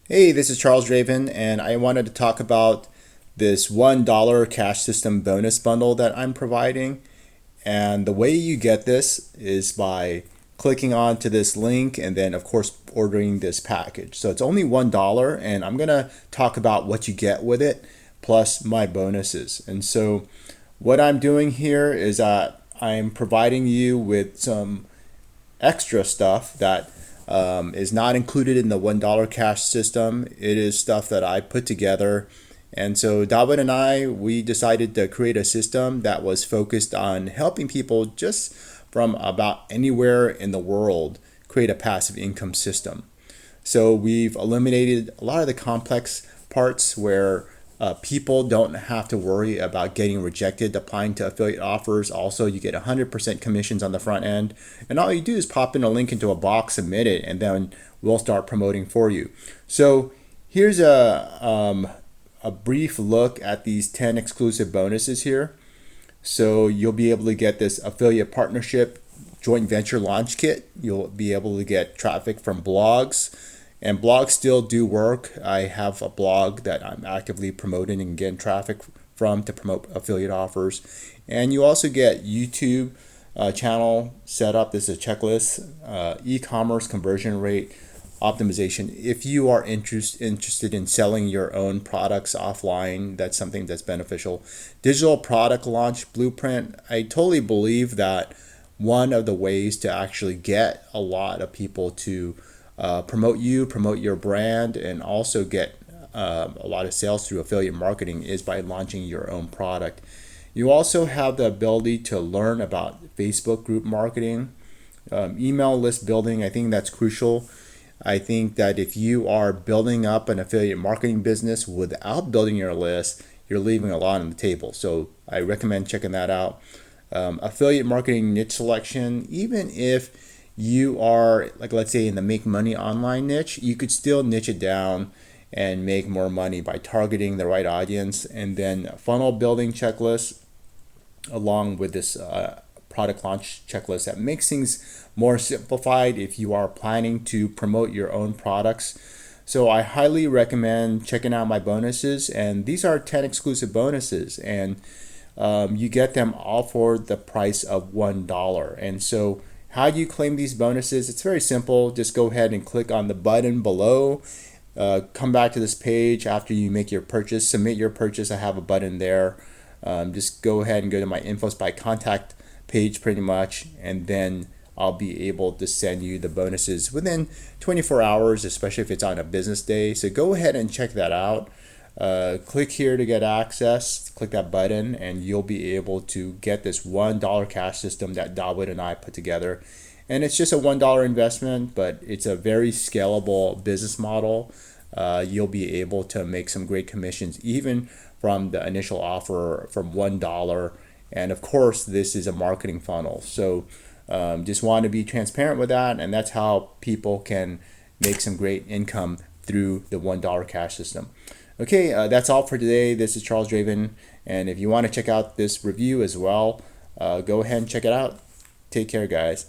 Hey, this is Charles Draven, and I wanted to talk about this $1 cash system bonus bundle that I'm providing. And the way you get this is by clicking onto this link and then, of course, ordering this package. So it's only $1, and I'm going to talk about what you get with it plus my bonuses. And so, what I'm doing here is that I'm providing you with some extra stuff that is not included in the $1 cash system. It is stuff that I put together. And so Dawud and we decided to create a system that was focused on helping people just from about anywhere in the world create a passive income system. So we've eliminated a lot of the complex parts where people don't have to worry about getting rejected applying to affiliate offers. Also, you get 100% commissions on the front end. And all you do is pop in a link into a box, submit it, and then we'll start promoting for you. So here's a brief look at these 10 exclusive bonuses here. So you'll be able to get this affiliate partnership joint venture launch kit. You'll be able to get traffic from blogs, and blogs still do work. I have a blog that I'm actively promoting and getting traffic from to promote affiliate offers. And you also get YouTube channel setup. This is a checklist, e-commerce conversion rate optimization. If you are interested in selling your own products offline, that's something that's beneficial. Digital product launch blueprint. I totally believe that one of the ways to actually get a lot of people to promote you, promote your brand, and also get a lot of sales through affiliate marketing is by launching your own product. You also have the ability to learn about Facebook group marketing, email list building. I think that's crucial. I think that if you are building up an affiliate marketing business without building your list, you're leaving a lot on the table. So I recommend checking that out. Affiliate marketing niche selection, even if you are, like, let's say in the make money online niche, you could still niche it down and make more money by targeting the right audience. And then funnel building checklist along with this product launch checklist that makes things more simplified if you are planning to promote your own products. So I highly recommend checking out my bonuses, and these are 10 exclusive bonuses, and you get them all for the price of $1. And so how do you claim these bonuses? It's very simple. Just go ahead and click on the button below. Come back to this page after you make your purchase, submit your purchase. I have a button there. Just go ahead and go to my info by contact page pretty much, and then I'll be able to send you the bonuses within 24 hours, especially if it's on a business day. So go ahead and check that out. Click here to get access, click that button, and you'll be able to get this $1 cash system that Dawud and I put together. And it's just a $1 investment, but it's a very scalable business model. You'll be able to make some great commissions even from the initial offer from $1. And of course, this is a marketing funnel. So just want to be transparent with that. And that's how people can make some great income through the $1 cash system. Okay, that's all for today. This is Charles Draven. And if you want to check out this review as well, go ahead and check it out. Take care, guys.